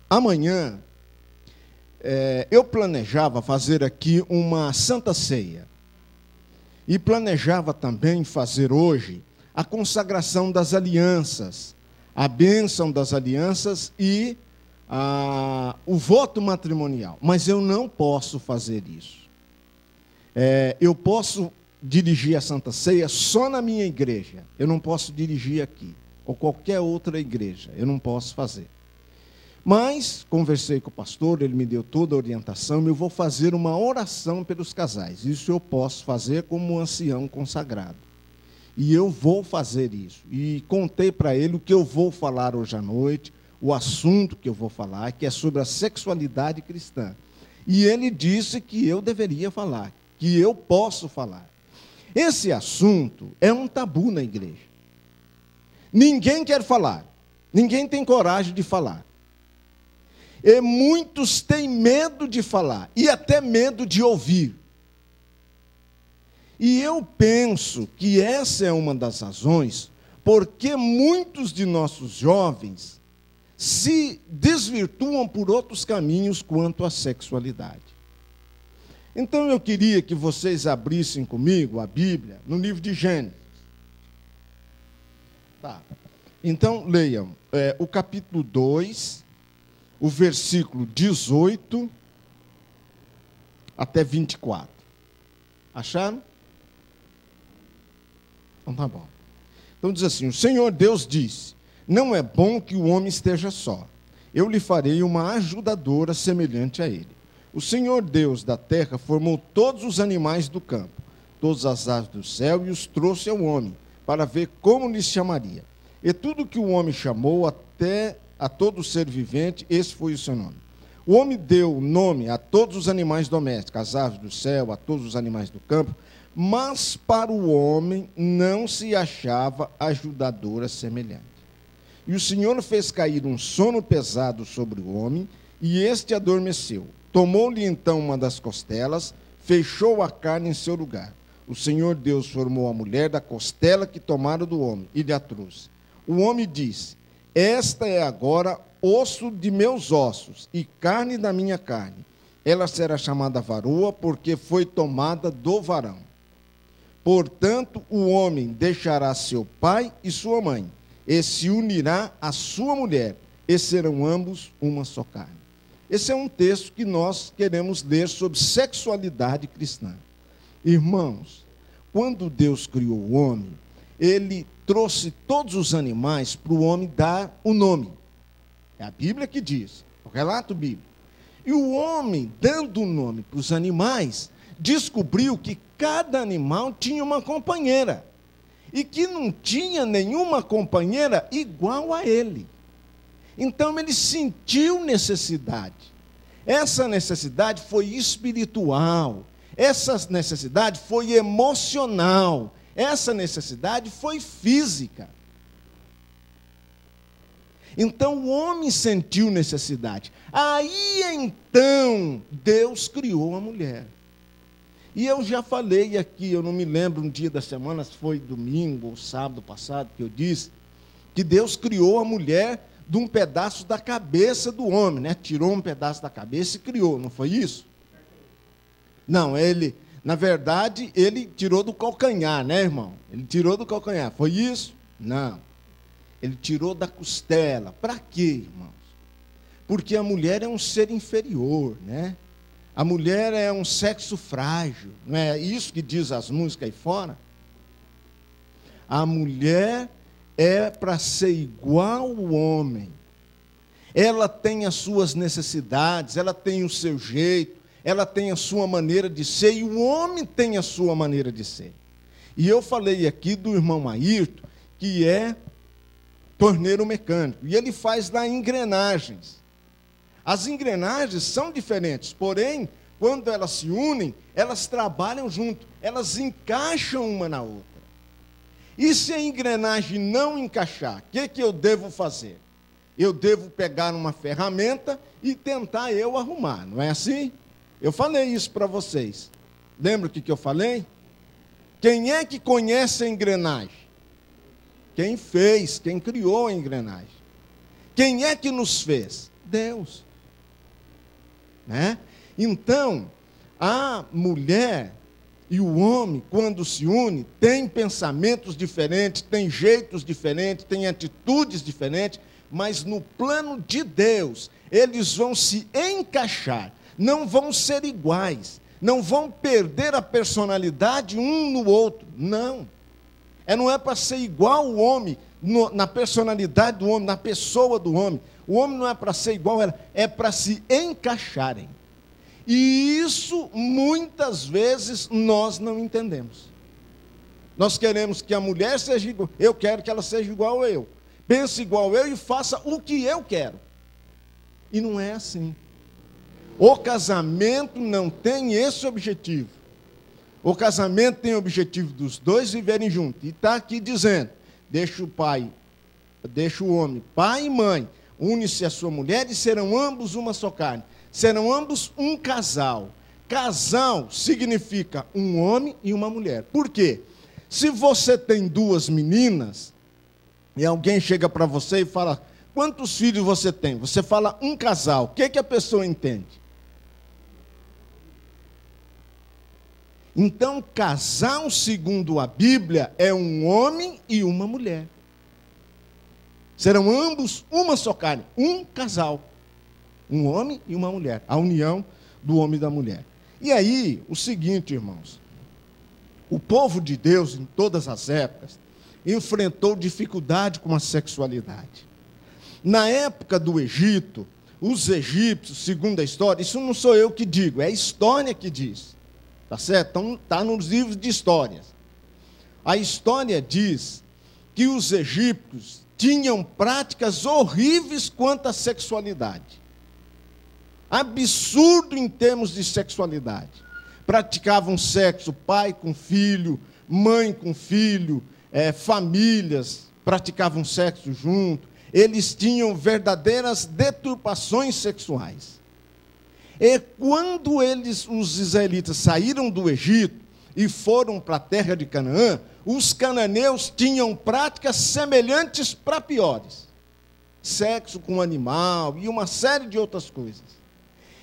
Amanhã, eu planejava fazer aqui uma Santa Ceia. E planejava também fazer hoje a consagração das alianças, a bênção das alianças e o voto matrimonial. Mas eu não posso fazer isso. Eu posso dirigir a Santa Ceia só na minha igreja. Eu não posso dirigir aqui, ou qualquer outra igreja. Eu não posso fazer. Mas conversei com o pastor, ele me deu toda a orientação, e eu vou fazer uma oração pelos casais. Isso eu posso fazer como ancião consagrado. E eu vou fazer isso. E contei para ele o que eu vou falar hoje à noite, o assunto que eu vou falar, que é sobre a sexualidade cristã. E ele disse que eu deveria falar, que eu posso falar. Esse assunto é um tabu na igreja. Ninguém quer falar, ninguém tem coragem de falar. E muitos têm medo de falar, e até medo de ouvir. E eu penso que essa é uma das razões porque muitos de nossos jovens se desvirtuam por outros caminhos quanto à sexualidade. Então eu queria que vocês abrissem comigo a Bíblia no livro de Gênesis. Tá. Então leiam o capítulo 2, o versículo 18 até 24. Acharam? Então tá bom. Então diz assim: o Senhor Deus disse: não é bom que o homem esteja só. Eu lhe farei uma ajudadora semelhante a ele. O Senhor Deus da terra formou todos os animais do campo, todas as aves do céu, e os trouxe ao homem, para ver como lhes chamaria. E tudo que o homem chamou, até a todo ser vivente, esse foi o seu nome. O homem deu nome a todos os animais domésticos, às aves do céu, a todos os animais do campo, mas para o homem não se achava ajudadora semelhante. E o Senhor fez cair um sono pesado sobre o homem, e este adormeceu. Tomou-lhe então uma das costelas, fechou a carne em seu lugar. O Senhor Deus formou a mulher da costela que tomara do homem, e lhe a trouxe. O homem disse: esta é agora osso de meus ossos e carne da minha carne. Ela será chamada varoa, porque foi tomada do varão. Portanto, o homem deixará seu pai e sua mãe, e se unirá à sua mulher, e serão ambos uma só carne. Esse é um texto que nós queremos ler sobre sexualidade cristã. Irmãos, quando Deus criou o homem, ele trouxe todos os animais para o homem dar o nome. É a Bíblia que diz, o relato bíblico. E o homem, dando o nome para os animais, descobriu que cada animal tinha uma companheira. E que não tinha nenhuma companheira igual a ele. Então ele sentiu necessidade. Essa necessidade foi espiritual. Essa necessidade foi emocional. Essa necessidade foi física. Então o homem sentiu necessidade. Aí então Deus criou a mulher. E eu já falei aqui, eu não me lembro um dia da semana, se foi domingo ou sábado passado, que eu disse que Deus criou a mulher de um pedaço da cabeça do homem, né? Tirou um pedaço da cabeça e criou, não foi isso? Não, na verdade, ele tirou do calcanhar, né, irmão? Ele tirou do calcanhar, foi isso? Não. Ele tirou da costela. Para quê, irmãos? Porque a mulher é um ser inferior, né? A mulher é um sexo frágil, não é isso que diz as músicas aí fora? A mulher é para ser igual ao homem. Ela tem as suas necessidades, ela tem o seu jeito, ela tem a sua maneira de ser, e o homem tem a sua maneira de ser. E eu falei aqui do irmão Ayrton, que é torneiro mecânico, e ele faz lá engrenagens. As engrenagens são diferentes, porém, quando elas se unem, elas trabalham junto, elas encaixam uma na outra. E se a engrenagem não encaixar, o que eu devo fazer? Eu devo pegar uma ferramenta e tentar eu arrumar, não é assim? Eu falei isso para vocês. Lembra o que eu falei? Quem é que conhece a engrenagem? Quem fez, quem criou a engrenagem. Quem é que nos fez? Deus. Né? Então, a mulher e o homem, quando se unem, têm pensamentos diferentes, têm jeitos diferentes, têm atitudes diferentes, mas no plano de Deus, eles vão se encaixar, não vão ser iguais, não vão perder a personalidade um no outro, não. Não é para ser igual o homem, na personalidade do homem, na pessoa do homem. O homem não é para ser igual a ela, é para se encaixarem. E isso, muitas vezes, nós não entendemos. Nós queremos que a mulher seja igual, eu quero que ela seja igual a eu. Pense igual a eu e faça o que eu quero. E não é assim. O casamento não tem esse objetivo. O casamento tem o objetivo dos dois viverem juntos. E está aqui dizendo, deixa o homem, pai e mãe, une-se a sua mulher e serão ambos uma só carne. Serão ambos um casal. Casal significa um homem e uma mulher. Por quê? Se você tem duas meninas, e alguém chega para você e fala, quantos filhos você tem? Você fala um casal. O que a pessoa entende? Então, casal, segundo a Bíblia, é um homem e uma mulher. Serão ambos uma só carne, um casal. Um homem e uma mulher. A união do homem e da mulher. E aí, o seguinte, irmãos. O povo de Deus, em todas as épocas, enfrentou dificuldade com a sexualidade. Na época do Egito, os egípcios, segundo a história, isso não sou eu que digo, é a história que diz. Tá certo? Então, está nos livros de histórias. A história diz que os egípcios tinham práticas horríveis quanto à sexualidade. Absurdo em termos de sexualidade. Praticavam sexo, pai com filho, mãe com filho, famílias praticavam sexo junto. Eles tinham verdadeiras deturpações sexuais. E quando os israelitas saíram do Egito e foram para a terra de Canaã, os cananeus tinham práticas semelhantes para piores. Sexo com animal e uma série de outras coisas.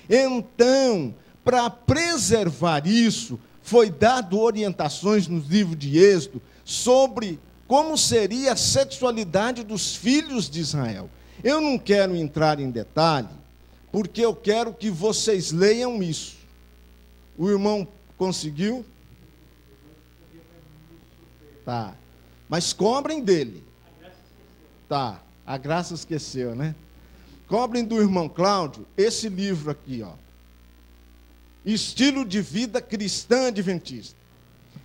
Então, para preservar isso, foi dado orientações nos livros de Êxodo sobre como seria a sexualidade dos filhos de Israel. Eu não quero entrar em detalhe, porque eu quero que vocês leiam isso. O irmão conseguiu? Tá. Mas cobrem dele. Tá. A graça esqueceu, né? Cobrem do irmão Cláudio esse livro aqui, ó. Estilo de vida cristã adventista.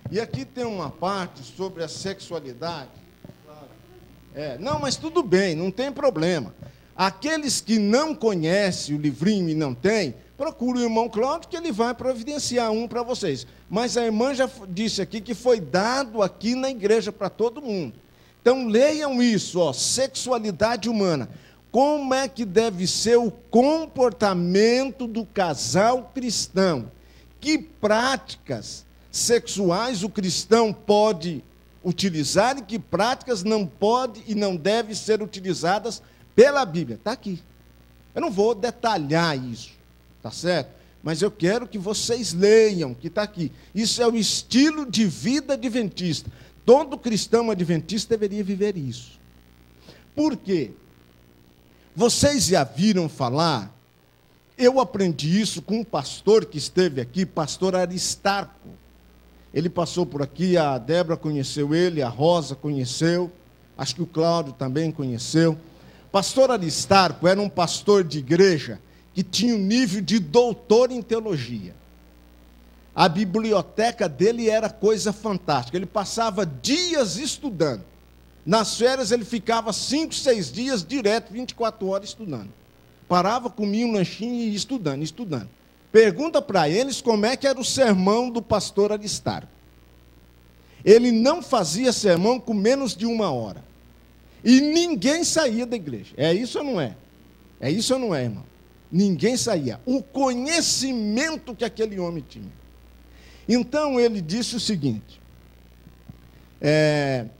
E aqui tem uma parte sobre a sexualidade. Não, mas tudo bem, não tem problema. Aqueles que não conhecem o livrinho e não têm, procure o irmão Cláudio que ele vai providenciar um para vocês. Mas a irmã já disse aqui que foi dado aqui na igreja para todo mundo. Então leiam isso, ó, sexualidade humana. Como é que deve ser o comportamento do casal cristão? Que práticas sexuais o cristão pode utilizar e que práticas não pode e não deve ser utilizadas pela Bíblia? Está aqui. Eu não vou detalhar isso, tá certo? Mas eu quero que vocês leiam, que está aqui. Isso é o estilo de vida adventista. Todo cristão adventista deveria viver isso. Por quê? Vocês já viram falar? Eu aprendi isso com um pastor que esteve aqui, pastor Aristarco. Ele passou por aqui, a Débora conheceu ele, a Rosa conheceu, acho que o Cláudio também conheceu. Pastor Aristarco era um pastor de igreja que tinha um nível de doutor em teologia. A biblioteca dele era coisa fantástica. Ele passava dias estudando. Nas férias ele ficava 5, 6 dias direto, 24 horas estudando. Parava, comia um lanchinho e ia estudando. Pergunta para eles como é que era o sermão do pastor Aristarco. Ele não fazia sermão com menos de 1 hora. E ninguém saía da igreja. É isso ou não é? É isso ou não é, irmão? Ninguém saía. O conhecimento que aquele homem tinha. Então ele disse o seguinte: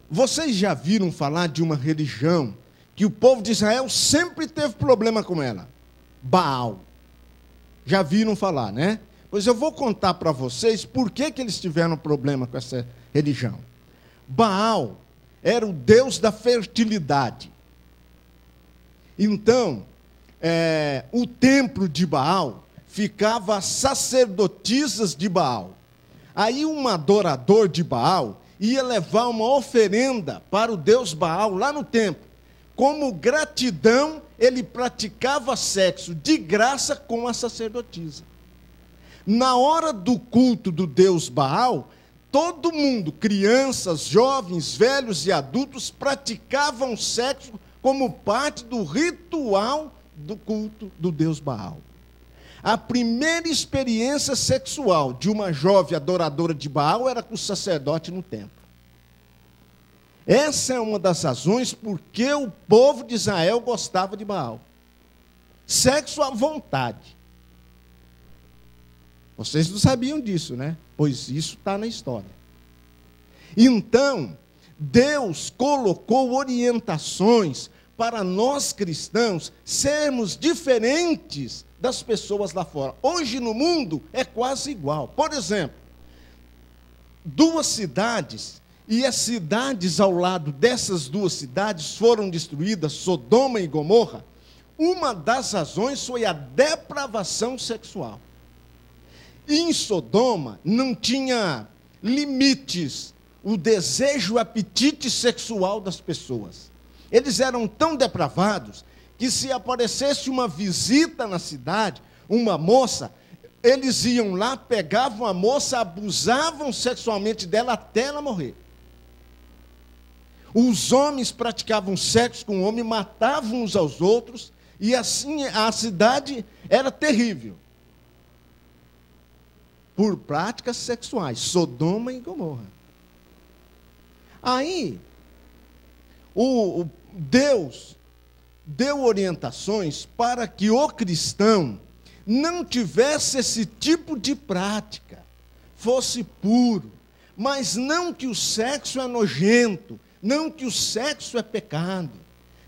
vocês já viram falar de uma religião que o povo de Israel sempre teve problema com ela? Baal. Já viram falar, né? Pois eu vou contar para vocês por que eles tiveram problema com essa religião. Baal era o deus da fertilidade. Então, o templo de Baal ficava as sacerdotisas de Baal. Aí um adorador de Baal ia levar uma oferenda para o deus Baal lá no templo. Como gratidão, ele praticava sexo de graça com a sacerdotisa. Na hora do culto do deus Baal, todo mundo, crianças, jovens, velhos e adultos, praticavam sexo como parte do ritual do culto do deus Baal. A primeira experiência sexual de uma jovem adoradora de Baal era com o sacerdote no templo. Essa é uma das razões por que o povo de Israel gostava de Baal. Sexo à vontade. Vocês não sabiam disso, né? Pois isso está na história. Então, Deus colocou orientações para nós cristãos sermos diferentes das pessoas lá fora. Hoje no mundo é quase igual. Por exemplo, duas cidades, e as cidades ao lado dessas duas cidades foram destruídas, Sodoma e Gomorra. Uma das razões foi a depravação sexual. Em Sodoma não tinha limites o desejo, o apetite sexual das pessoas. Eles eram tão depravados que se aparecesse uma visita na cidade, uma moça, eles iam lá, pegavam a moça, abusavam sexualmente dela até ela morrer. Os homens praticavam sexo com o homem, matavam uns aos outros, e assim a cidade era terrível. Por práticas sexuais, Sodoma e Gomorra. Aí, o Deus deu orientações para que o cristão não tivesse esse tipo de prática, fosse puro, mas não que o sexo é nojento, não que o sexo é pecado.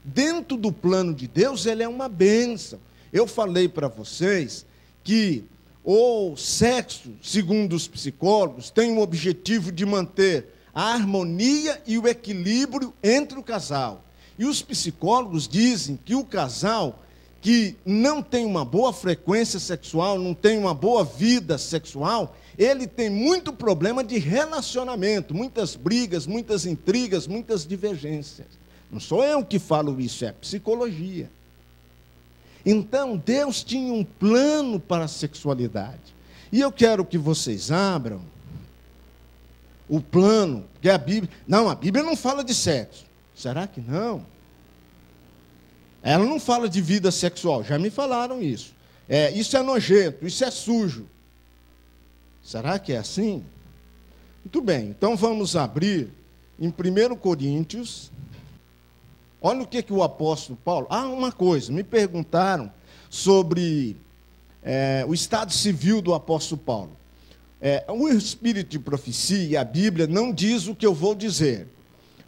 Dentro do plano de Deus, ele é uma bênção. Eu falei para vocês que o sexo, segundo os psicólogos, tem o objetivo de manter a harmonia e o equilíbrio entre o casal. E os psicólogos dizem que o casal que não tem uma boa frequência sexual, não tem uma boa vida sexual, ele tem muito problema de relacionamento, muitas brigas, muitas intrigas, muitas divergências. Não sou eu que falo isso, é psicologia. Então, Deus tinha um plano para a sexualidade. E eu quero que vocês abram o plano, porque a Bíblia... Não, a Bíblia não fala de sexo. Será que não? Ela não fala de vida sexual, já me falaram isso. Isso é nojento, isso é sujo. Será que é assim? Muito bem, então vamos abrir em 1 Coríntios. Olha o que o apóstolo Paulo... uma coisa, me perguntaram sobre o estado civil do apóstolo Paulo. O espírito de profecia, a Bíblia, não diz o que eu vou dizer.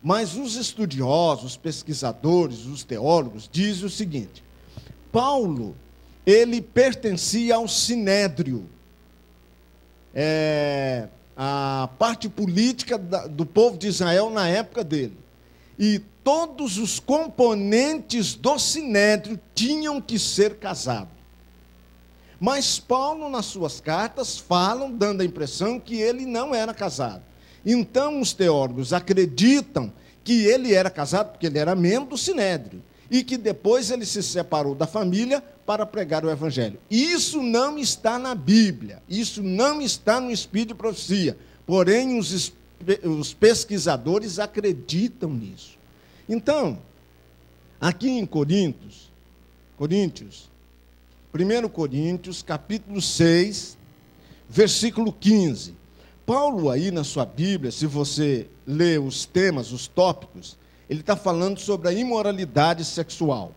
Mas os estudiosos, os pesquisadores, os teólogos, dizem o seguinte: Paulo, ele pertencia ao Sinédrio, a parte política do povo de Israel na época dele. E todos os componentes do Sinédrio tinham que ser casados. Mas Paulo, nas suas cartas, falam, dando a impressão que ele não era casado. Então, os teólogos acreditam que ele era casado porque ele era membro do Sinédrio e que depois ele se separou da família para pregar o Evangelho. Isso não está na Bíblia, isso não está no Espírito de Profecia, porém os pesquisadores acreditam nisso. Então, aqui em Coríntios, 1 Coríntios, capítulo 6, versículo 15. Paulo aí na sua Bíblia, se você ler os temas, os tópicos, ele está falando sobre a imoralidade sexual.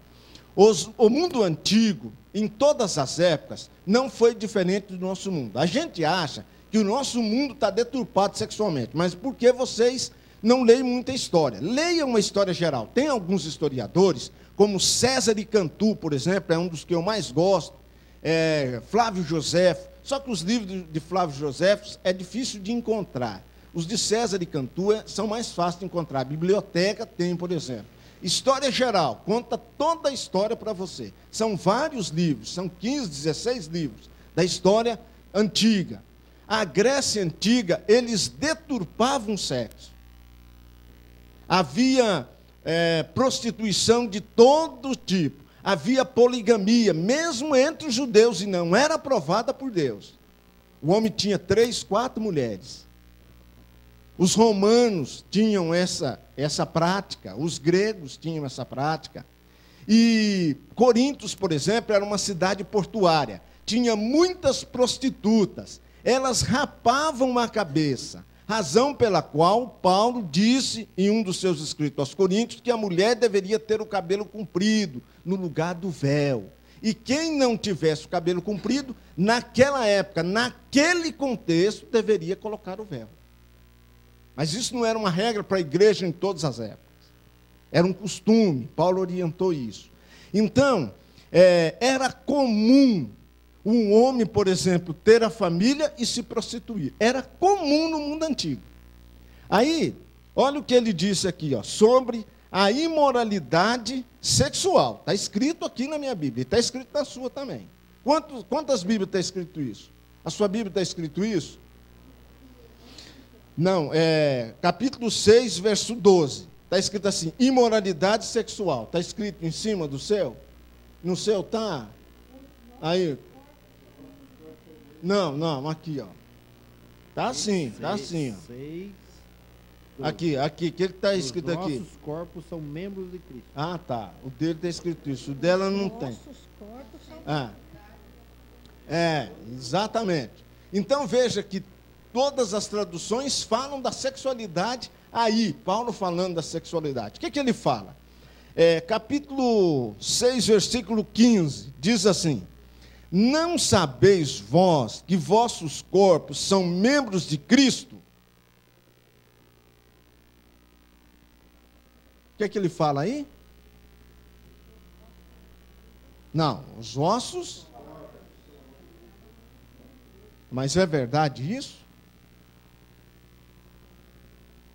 O mundo antigo, em todas as épocas, não foi diferente do nosso mundo. A gente acha que o nosso mundo está deturpado sexualmente, mas por que vocês não leem muita história? Leiam uma história geral. Tem alguns historiadores, como César e Cantu, por exemplo, é um dos que eu mais gosto, Flávio José. Só que os livros de Flávio José é difícil de encontrar. Os de César e Cantu são mais fáceis de encontrar. A biblioteca tem, por exemplo. História geral, conta toda a história para você. São vários livros, são 15, 16 livros da história antiga. A Grécia Antiga, eles deturpavam o sexo. Havia prostituição de todo tipo. Havia poligamia, mesmo entre os judeus, e não era aprovada por Deus. O homem tinha 3, 4 mulheres. Os romanos tinham essa prática, os gregos tinham essa prática. E Corinto, por exemplo, era uma cidade portuária. Tinha muitas prostitutas. Elas rapavam a cabeça. Razão pela qual Paulo disse em um dos seus escritos aos Coríntios que a mulher deveria ter o cabelo comprido, no lugar do véu. E quem não tivesse o cabelo comprido, naquela época, naquele contexto, deveria colocar o véu. Mas isso não era uma regra para a igreja em todas as épocas. Era um costume, Paulo orientou isso. Então, era comum um homem, por exemplo, ter a família e se prostituir. Era comum no mundo antigo. Aí, olha o que ele disse aqui, sobre a imoralidade sexual. Está escrito aqui na minha Bíblia, e está escrito na sua também. Quantas Bíblias está escrito isso? A sua Bíblia está escrito isso? Não, capítulo 6, verso 12. Está escrito assim, imoralidade sexual. Está escrito em cima do seu? No seu está? Aí. Não, aqui, ó. Está assim, ó. Aqui, o que está escrito aqui? Nossos corpos são membros de Cristo. Ah, tá. O dele está escrito isso. O dela não tem. Nossos corpos são exatamente. Então veja que todas as traduções falam da sexualidade aí. Paulo falando da sexualidade. O que ele fala? Capítulo 6, versículo 15, diz assim: não sabeis vós que vossos corpos são membros de Cristo? O que ele fala aí? Não, os ossos. Mas é verdade isso?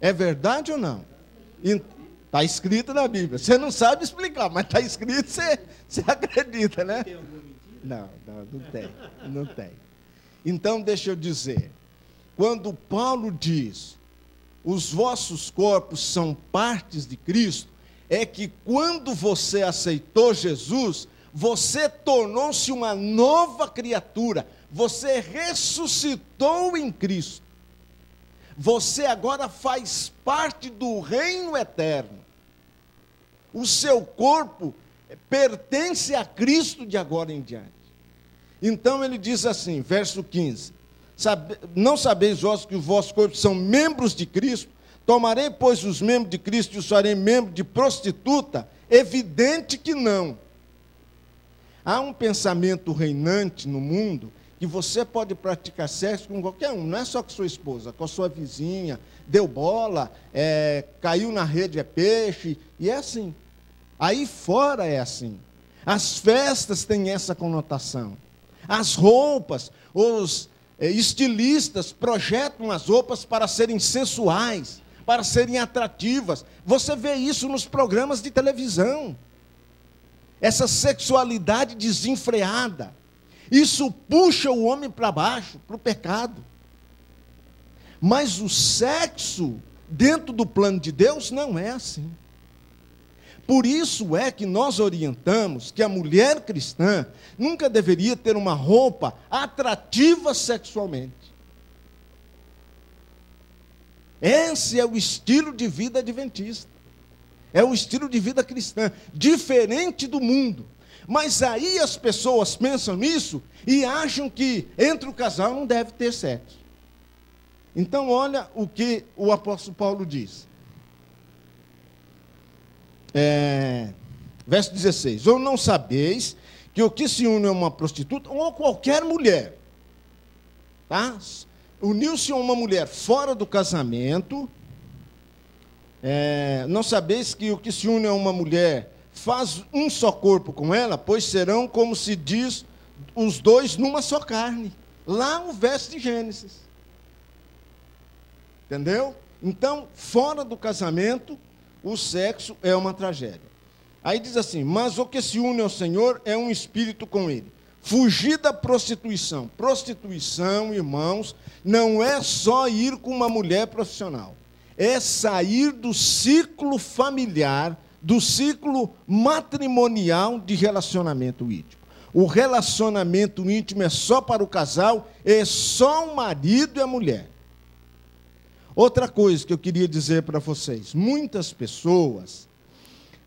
É verdade ou não? Está escrito na Bíblia. Você não sabe explicar, mas está escrito, você acredita, né? Não tem. Não tem. Então, deixa eu dizer. Quando Paulo diz, os vossos corpos são partes de Cristo, é que quando você aceitou Jesus, você tornou-se uma nova criatura. Você ressuscitou em Cristo. Você agora faz parte do reino eterno. O seu corpo pertence a Cristo de agora em diante. Então ele diz assim, verso 15: não sabeis vós que os vossos corpos são membros de Cristo? Tomarei, pois, os membros de Cristo e os farei membros de prostituta? Evidente que não. Há um pensamento reinante no mundo que você pode praticar sexo com qualquer um, não é só com sua esposa, com a sua vizinha, deu bola, caiu na rede, é peixe, e é assim. Aí fora é assim. As festas têm essa conotação. As roupas, os estilistas projetam as roupas para serem sensuais, para serem atrativas. Você vê isso nos programas de televisão. Essa sexualidade desenfreada. Isso puxa o homem para baixo, para o pecado. Mas o sexo, dentro do plano de Deus, não é assim. Por isso é que nós orientamos que a mulher cristã nunca deveria ter uma roupa atrativa sexualmente. Esse é o estilo de vida adventista. É o estilo de vida cristã, diferente do mundo. Mas aí as pessoas pensam nisso e acham que entre o casal não deve ter sexo. Então olha o que o apóstolo Paulo diz. Verso 16: ou não sabeis que o que se une a uma prostituta, ou qualquer mulher, tá? Uniu-se a uma mulher fora do casamento, não sabeis que o que se une a uma mulher faz um só corpo com ela, pois serão, como se diz, os dois numa só carne. Lá o verso de Gênesis. Entendeu? Então, fora do casamento, o sexo é uma tragédia. Aí diz assim, mas o que se une ao Senhor é um espírito com ele. Fugir da prostituição. Prostituição, irmãos, não é só ir com uma mulher profissional. É sair do ciclo familiar, do ciclo matrimonial de relacionamento íntimo. O relacionamento íntimo é só para o casal, é só o marido e a mulher. Outra coisa que eu queria dizer para vocês, muitas pessoas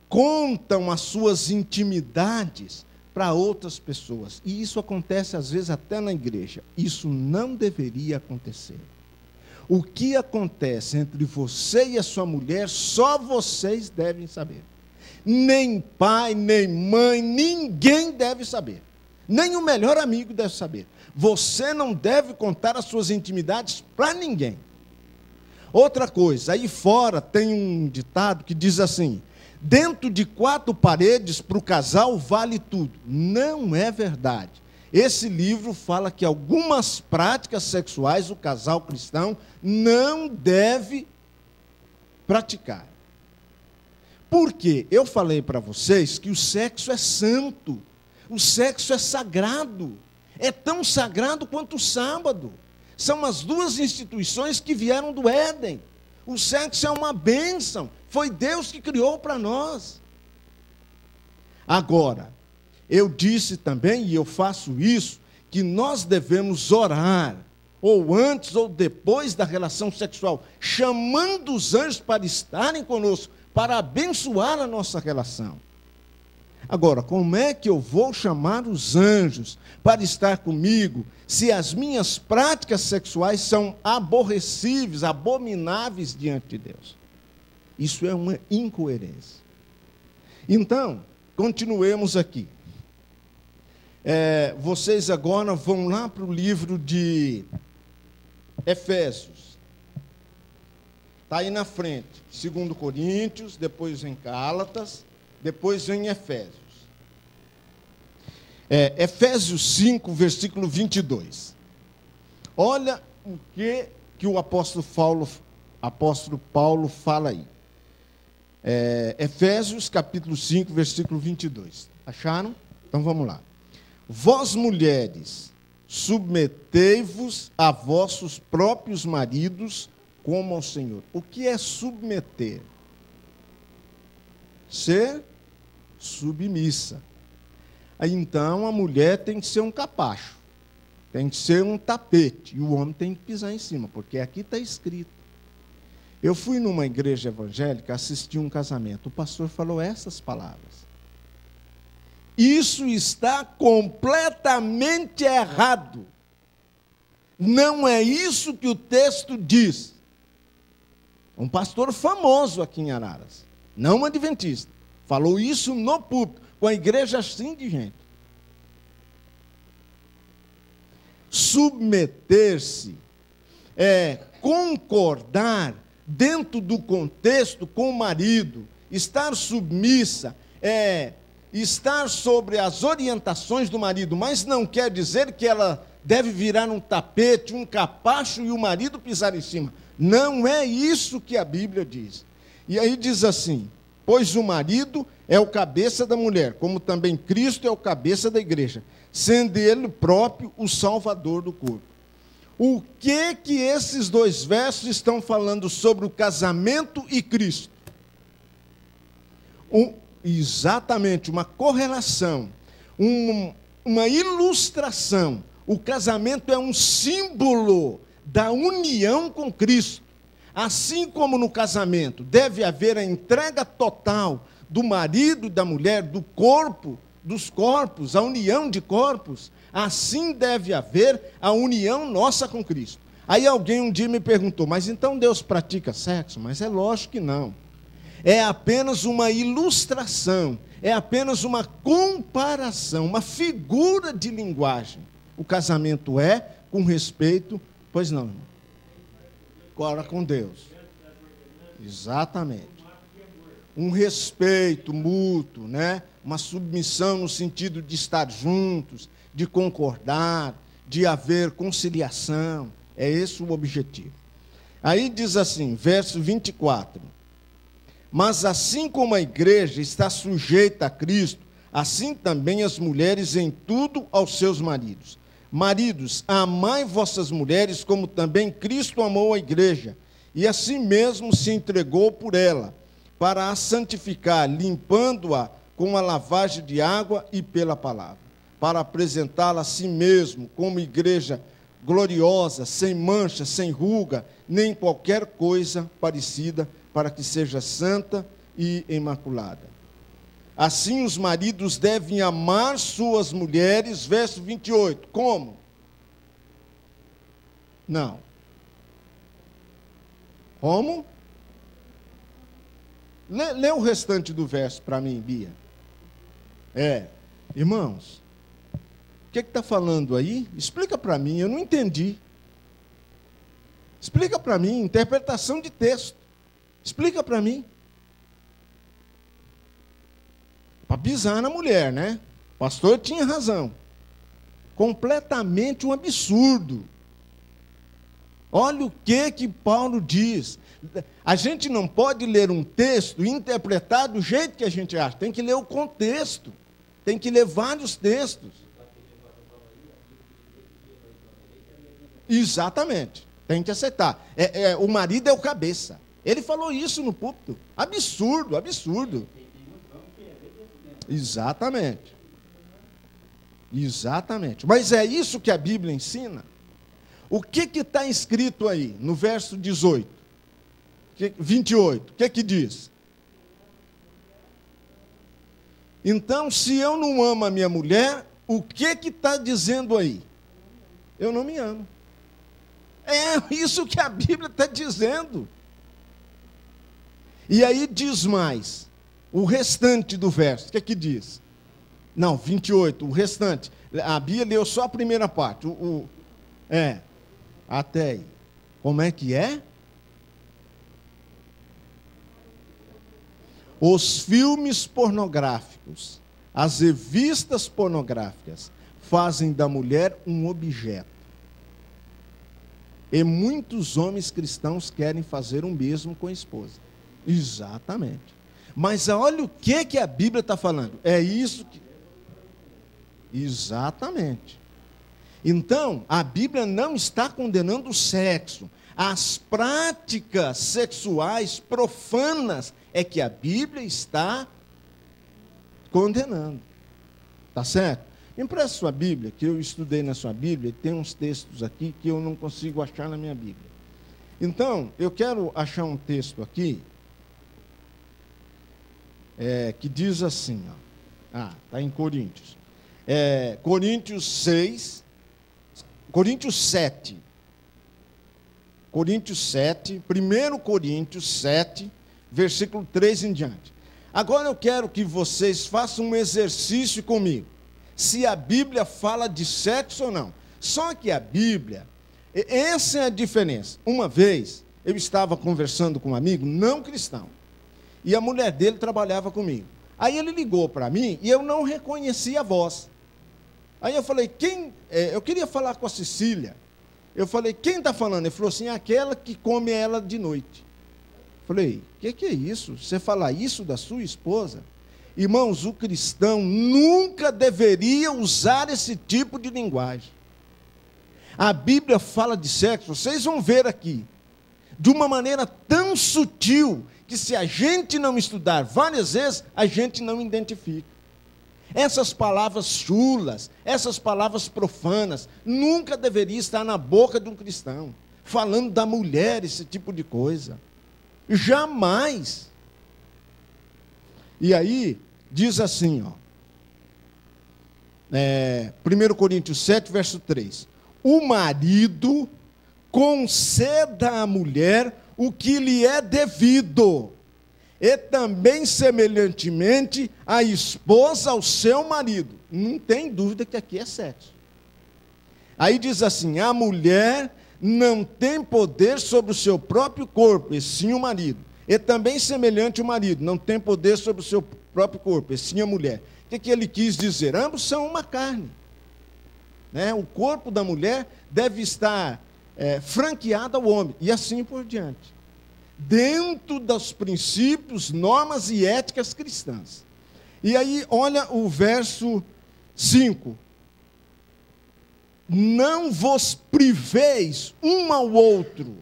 contam as suas intimidades para outras pessoas, e isso acontece às vezes até na igreja. Isso não deveria acontecer. O que acontece entre você e a sua mulher, só vocês devem saber. Nem pai, nem mãe, ninguém deve saber. Nem o melhor amigo deve saber. Você não deve contar as suas intimidades para ninguém. Outra coisa, aí fora tem um ditado que diz assim, dentro de 4 paredes para o casal vale tudo. Não é verdade. Esse livro fala que algumas práticas sexuais o casal cristão não deve praticar. Por quê? Eu falei para vocês que o sexo é santo, o sexo é sagrado, é tão sagrado quanto o sábado. São as 2 instituições que vieram do Éden. O sexo é uma bênção, foi Deus que criou para nós. Agora, eu disse também, e eu faço isso, que nós devemos orar, ou antes ou depois da relação sexual, chamando os anjos para estarem conosco, para abençoar a nossa relação. Agora, como é que eu vou chamar os anjos para estar comigo, se as minhas práticas sexuais são aborrecíveis, abomináveis diante de Deus? Isso é uma incoerência. Então, continuemos aqui. Vocês agora vão lá para o livro de Efésios. Está aí na frente. 2 Coríntios, depois em Gálatas, depois em Efésios. Efésios 5, versículo 22. Olha o que o apóstolo Paulo fala aí. Efésios, capítulo 5, versículo 22. Acharam? Então vamos lá. Vós, mulheres, submetei-vos a vossos próprios maridos como ao Senhor. O que é submeter? Ser submissa. Aí, então, a mulher tem que ser um capacho, tem que ser um tapete, e o homem tem que pisar em cima, porque aqui está escrito. Eu fui numa igreja evangélica, assisti um casamento, o pastor falou essas palavras. Isso está completamente errado. Não é isso que o texto diz. Um pastor famoso aqui em Araras, não um adventista, falou isso no púlpito, com a igreja assim de gente. Submeter-se é concordar dentro do contexto com o marido. Estar submissa é estar sobre as orientações do marido, mas não quer dizer que ela deve virar um tapete, um capacho e o marido pisar em cima. Não é isso que a Bíblia diz. E aí diz assim, pois o marido é o cabeça da mulher, como também Cristo é o cabeça da igreja, sendo ele próprio o salvador do corpo. O que esses 2 versos estão falando sobre o casamento e Cristo? Exatamente, uma correlação, uma ilustração. O casamento é um símbolo da união com Cristo. Assim como no casamento deve haver a entrega total do marido e da mulher, do corpo, dos corpos, a união de corpos, assim deve haver a união nossa com Cristo. Aí alguém um dia me perguntou, mas então Deus pratica sexo? Mas é lógico que não. É apenas uma ilustração, é apenas uma comparação, uma figura de linguagem. O casamento é com respeito, pois não, irmão? Agora com Deus. Exatamente. um respeito mútuo, né? Uma submissão no sentido de estar juntos, de concordar, de haver conciliação. É esse o objetivo. Aí diz assim, verso 24. Mas assim como a igreja está sujeita a Cristo, assim também as mulheres em tudo aos seus maridos. Maridos, amai vossas mulheres como também Cristo amou a igreja, e assim mesmo se entregou por ela, para a santificar, limpando-a com a lavagem de água e pela palavra, para apresentá-la a si mesmo como igreja gloriosa, sem mancha, sem ruga, nem qualquer coisa parecida, para que seja santa e imaculada. Assim os maridos devem amar suas mulheres, verso 28. Como? Não. Como? Lê o restante do verso para mim, Bia. Irmãos, o que está falando aí? Explica para mim, eu não entendi. Explica para mim, interpretação de texto. Explica para mim. Para pisar na mulher, né? O pastor tinha razão. Completamente um absurdo. Olha o que Paulo diz. A gente não pode ler um texto e interpretar do jeito que a gente acha. Tem que ler o contexto. Tem que ler vários textos. Exatamente. Tem que aceitar. O marido é o cabeça. Ele falou isso no púlpito. Absurdo, absurdo. Exatamente. Exatamente. Mas é isso que a Bíblia ensina. O que está escrito aí, no verso 18? 28, o que diz? Então, se eu não amo a minha mulher, o que está dizendo aí? Eu não me amo. É isso que a Bíblia está dizendo. E aí diz mais, o restante do verso, o que diz? Não, 28, o restante. A Bíblia leu só a primeira parte. Até aí. Como é que é? Os filmes pornográficos, as revistas pornográficas, fazem da mulher um objeto. E muitos homens cristãos querem fazer o mesmo com a esposa. Exatamente. Mas olha o que a Bíblia está falando. É isso que... Exatamente. Então, a Bíblia não está condenando o sexo. As práticas sexuais profanas é que a Bíblia está condenando. Tá certo? Empresta sua Bíblia, que eu estudei na sua Bíblia, e tem uns textos aqui que eu não consigo achar na minha Bíblia. Então, eu quero achar um texto aqui, que diz assim, está em Coríntios. Coríntios 6, Coríntios 7. Coríntios 7, 1 Coríntios 7, versículo 3 em diante. Agora eu quero que vocês façam um exercício comigo. Se a Bíblia fala de sexo ou não. Só que a Bíblia, essa é a diferença. Uma vez, eu estava conversando com um amigo não cristão. E a mulher dele trabalhava comigo. Aí ele ligou para mim e eu não reconheci a voz. Aí eu falei, eu queria falar com a Cecília. Eu falei, quem está falando? Ele falou assim, aquela que come ela de noite. Eu falei, o que é isso? Você fala isso da sua esposa? Irmãos, o cristão nunca deveria usar esse tipo de linguagem. A Bíblia fala de sexo, vocês vão ver aqui, de uma maneira tão sutil, que se a gente não estudar várias vezes, a gente não identifica. Essas palavras chulas, essas palavras profanas, nunca deveria estar na boca de um cristão, falando da mulher, esse tipo de coisa. Jamais. E aí, diz assim, 1 Coríntios 7, verso 3. O marido conceda à mulher o que lhe é devido, e também, semelhantemente, a esposa ao seu marido. Não tem dúvida que aqui é sexo. Aí diz assim, a mulher não tem poder sobre o seu próprio corpo, e sim o marido. E também semelhante ao marido, não tem poder sobre o seu próprio corpo, e sim a mulher. O que ele quis dizer? Ambos são uma carne. Né? O corpo da mulher deve estar franqueado ao homem, e assim por diante. Dentro dos princípios, normas e éticas cristãs. E aí, olha o verso 5. Não vos priveis um ao outro.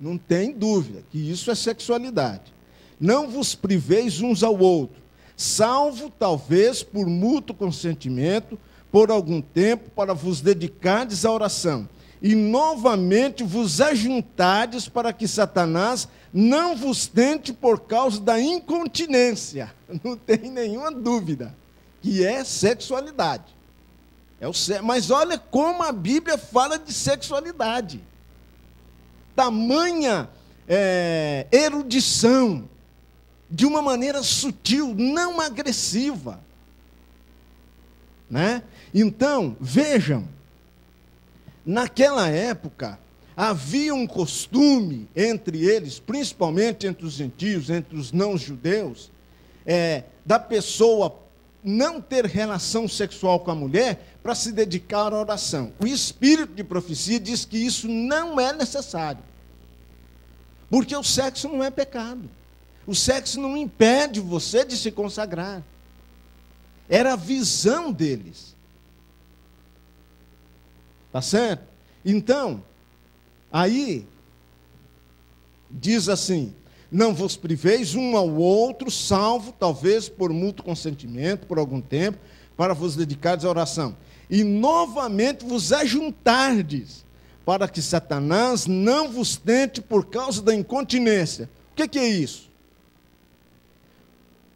Não tem dúvida que isso é sexualidade. Não vos priveis uns ao outro, salvo talvez por mútuo consentimento, por algum tempo, para vos dedicardes à oração, e novamente vos ajuntardes para que Satanás não vos tente por causa da incontinência. Não tem nenhuma dúvida que é sexualidade. Mas olha como a Bíblia fala de sexualidade. Tamanha erudição, de uma maneira sutil, não agressiva. Né? Então, vejam, naquela época, havia um costume entre eles, principalmente entre os gentios, entre os não-judeus, da pessoa não ter relação sexual com a mulher para se dedicar à oração. O espírito de profecia diz que isso não é necessário. Porque o sexo não é pecado. O sexo não impede você de se consagrar. Era a visão deles. Tá certo? Então, aí, diz assim: não vos priveis um ao outro, salvo, talvez, por mútuo consentimento, por algum tempo, para vos dedicardes à oração. E novamente vos ajuntardes, para que Satanás não vos tente por causa da incontinência. O que é isso?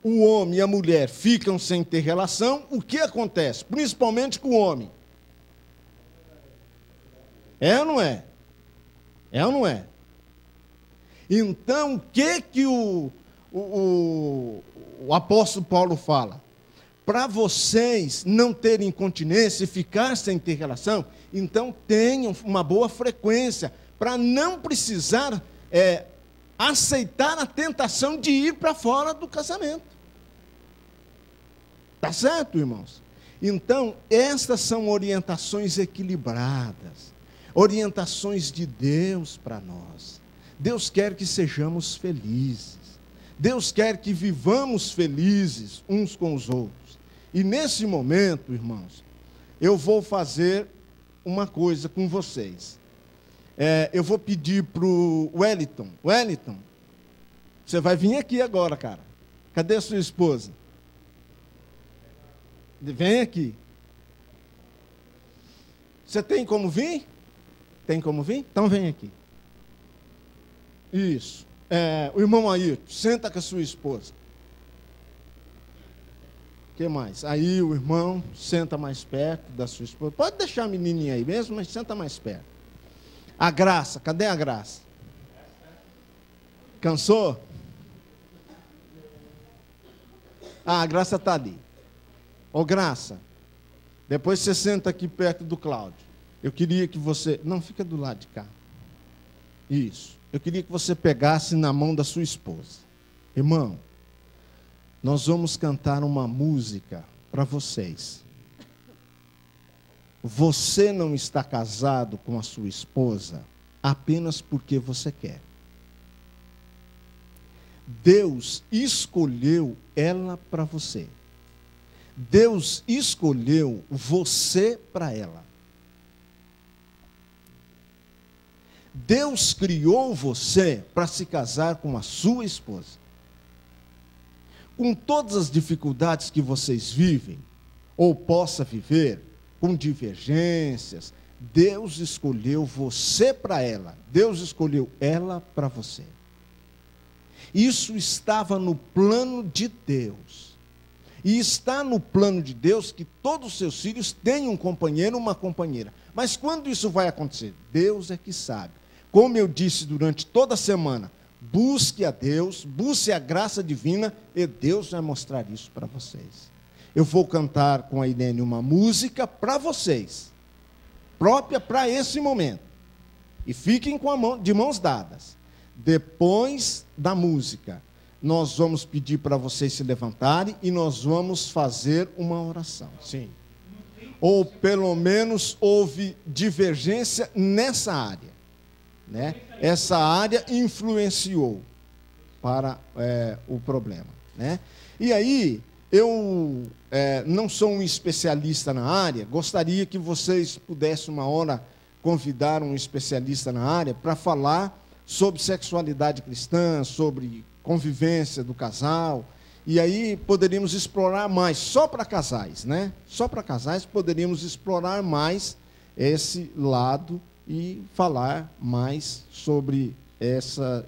O homem e a mulher ficam sem ter relação, o que acontece? Principalmente com o homem. É ou não é? É ou não é? Então, o que o apóstolo Paulo fala? Para vocês não terem incontinência e ficar sem ter relação, então tenham uma boa frequência, para não precisar aceitar a tentação de ir para fora do casamento. Tá certo, irmãos? Então, estas são orientações equilibradas, orientações de Deus para nós. Deus quer que sejamos felizes. Deus quer que vivamos felizes uns com os outros. E nesse momento, irmãos, eu vou fazer uma coisa com vocês. Eu vou pedir para o Wellington. Wellington, você vai vir aqui agora, cara. Cadê a sua esposa? Vem aqui. Você tem como vir? Tem como vir? Então vem aqui. Isso. O irmão Ayrton, senta com a sua esposa. O que mais? Aí o irmão senta mais perto da sua esposa. Pode deixar a menininha aí mesmo, mas senta mais perto. A Graça, cadê a Graça? Cansou? A Graça está ali. Ô Graça, depois você senta aqui perto do Cláudio. Eu queria que você... Não, fica do lado de cá. Isso. Eu queria que você pegasse na mão da sua esposa. Irmão, nós vamos cantar uma música para vocês. Você não está casado com a sua esposa apenas porque você quer. Deus escolheu ela para você. Deus escolheu você para ela. Deus criou você para se casar com a sua esposa. Com todas as dificuldades que vocês vivem, ou possa viver, com divergências, Deus escolheu você para ela. Deus escolheu ela para você. Isso estava no plano de Deus. E está no plano de Deus que todos os seus filhos tenham um companheiro, uma companheira. Mas quando isso vai acontecer? Deus é que sabe. Como eu disse durante toda a semana, busque a Deus, busque a graça divina, e Deus vai mostrar isso para vocês. Eu vou cantar com a Irene uma música para vocês, própria para esse momento. E fiquem de mãos dadas. Depois da música, nós vamos pedir para vocês se levantarem e nós vamos fazer uma oração. Sim. Ou pelo menos houve divergência nessa área, né? Essa área influenciou para o problema, né? E aí, eu não sou um especialista na área, gostaria que vocês pudessem uma hora convidar um especialista na área para falar sobre sexualidade cristã, sobre convivência do casal, e aí poderíamos explorar mais, só para casais, né? Só para casais poderíamos explorar mais esse lado e falar mais sobre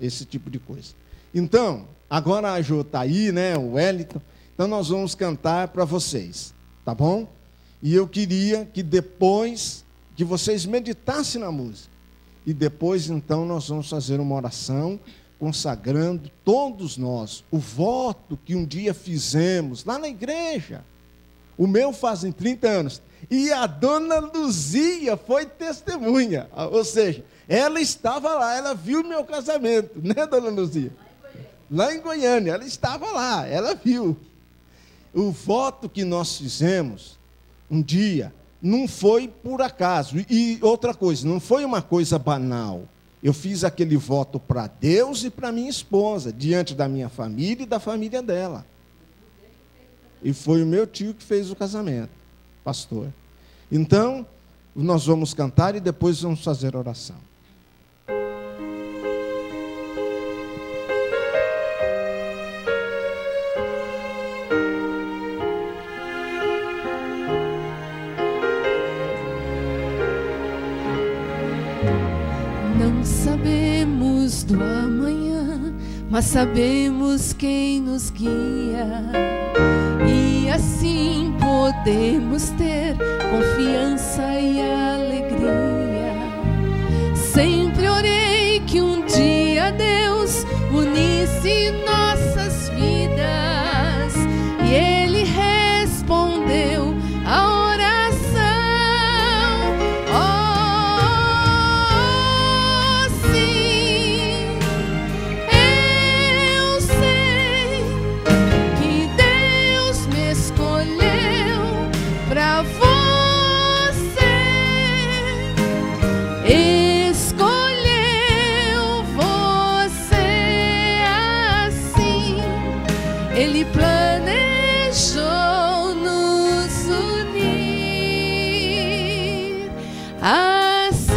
esse tipo de coisa. Então, agora a Jo está aí, né? O Wellington. Então nós vamos cantar para vocês, tá bom? E eu queria que depois que vocês meditassem na música, e depois então nós vamos fazer uma oração consagrando todos nós o voto que um dia fizemos lá na igreja. O meu fazem 30 anos. E a dona Luzia foi testemunha. Ou seja, ela estava lá, ela viu o meu casamento, né, dona Luzia? Lá em Goiânia, ela estava lá, ela viu. O voto que nós fizemos um dia não foi por acaso. E outra coisa, não foi uma coisa banal. Eu fiz aquele voto para Deus e para minha esposa, diante da minha família e da família dela. E foi o meu tio que fez o casamento, pastor. Então, nós vamos cantar e depois vamos fazer oração. Sabemos do amanhã, mas sabemos quem nos guia, e assim podemos ter confiança e alegria. Sempre orei que um dia Deus unisse nossas vidas, e Ele respondeu a oração. Ele planejou nos unir assim.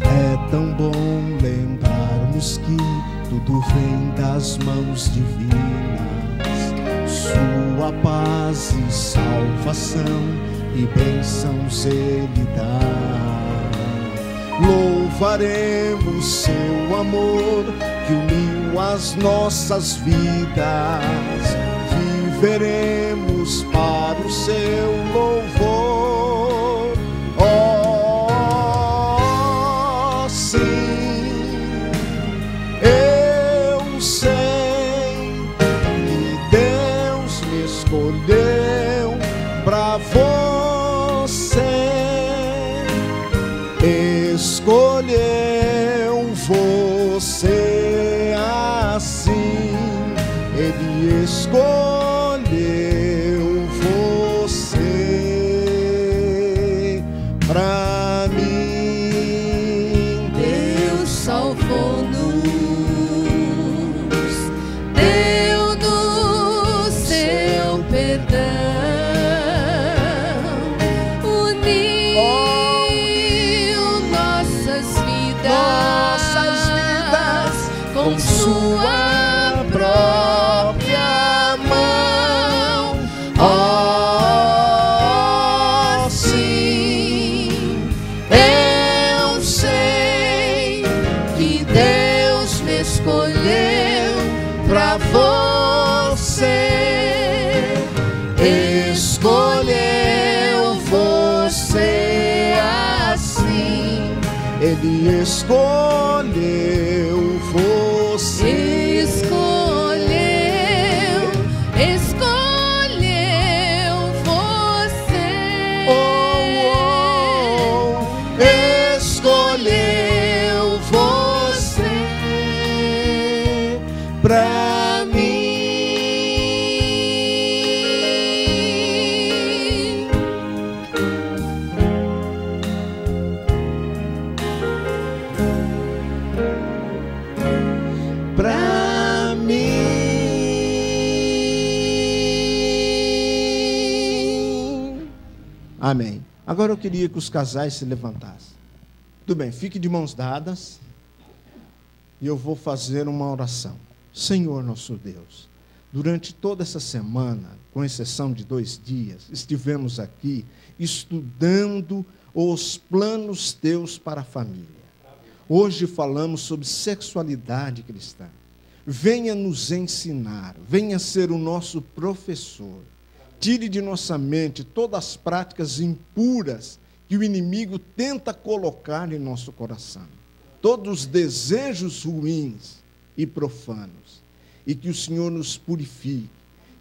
É tão bom lembrarmos que tudo vem das mãos divinas, sua paz e salvação e bênçãos Ele dá. Louvaremos seu amor que uniu as nossas vidas, viveremos para o seu louvor. Oh, sim, eu sei que Deus me escolheu para você. Escolheu você assim, Ele escolheu você pra mim. Deus salvou-nos, deu-nos seu perdão. Com sua própria mão. Oh, sim, eu sei que Deus me escolheu pra você. Escolheu você assim. Ele escolheu você. Escolheu você. Oh, pra mim. Pra mim. Amém. Agora eu queria que os casais se levantassem. Tudo bem, fique de mãos dadas. E eu vou fazer uma oração. Senhor nosso Deus, durante toda essa semana, com exceção de 2 dias, estivemos aqui estudando os planos teus para a família. Hoje falamos sobre sexualidade cristã. Venha nos ensinar, venha ser o nosso professor. Tire de nossa mente todas as práticas impuras que o inimigo tenta colocar em nosso coração. Todos os desejos ruins e profanos. E que o Senhor nos purifique.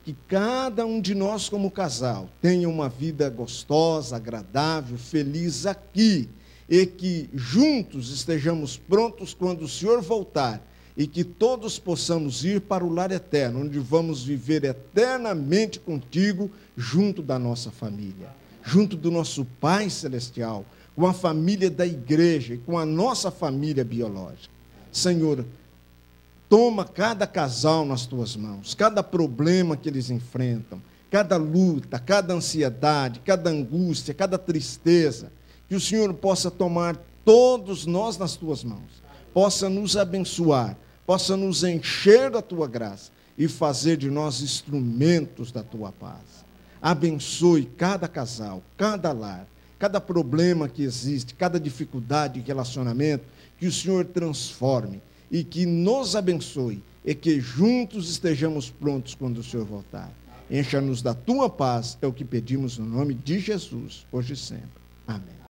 Que cada um de nós, como casal, tenha uma vida gostosa, agradável, feliz aqui. E que juntos estejamos prontos quando o Senhor voltar. E que todos possamos ir para o lar eterno, onde vamos viver eternamente contigo, junto da nossa família. Junto do nosso Pai Celestial, com a família da igreja e com a nossa família biológica. Senhor, toma cada casal nas tuas mãos, cada problema que eles enfrentam, cada luta, cada ansiedade, cada angústia, cada tristeza, que o Senhor possa tomar todos nós nas tuas mãos, possa nos abençoar, possa nos encher da tua graça e fazer de nós instrumentos da tua paz. Abençoe cada casal, cada lar, cada problema que existe, cada dificuldade de relacionamento, que o Senhor transforme e que nos abençoe e que juntos estejamos prontos quando o Senhor voltar. Encha-nos da tua paz, é o que pedimos no nome de Jesus, hoje e sempre. Amém.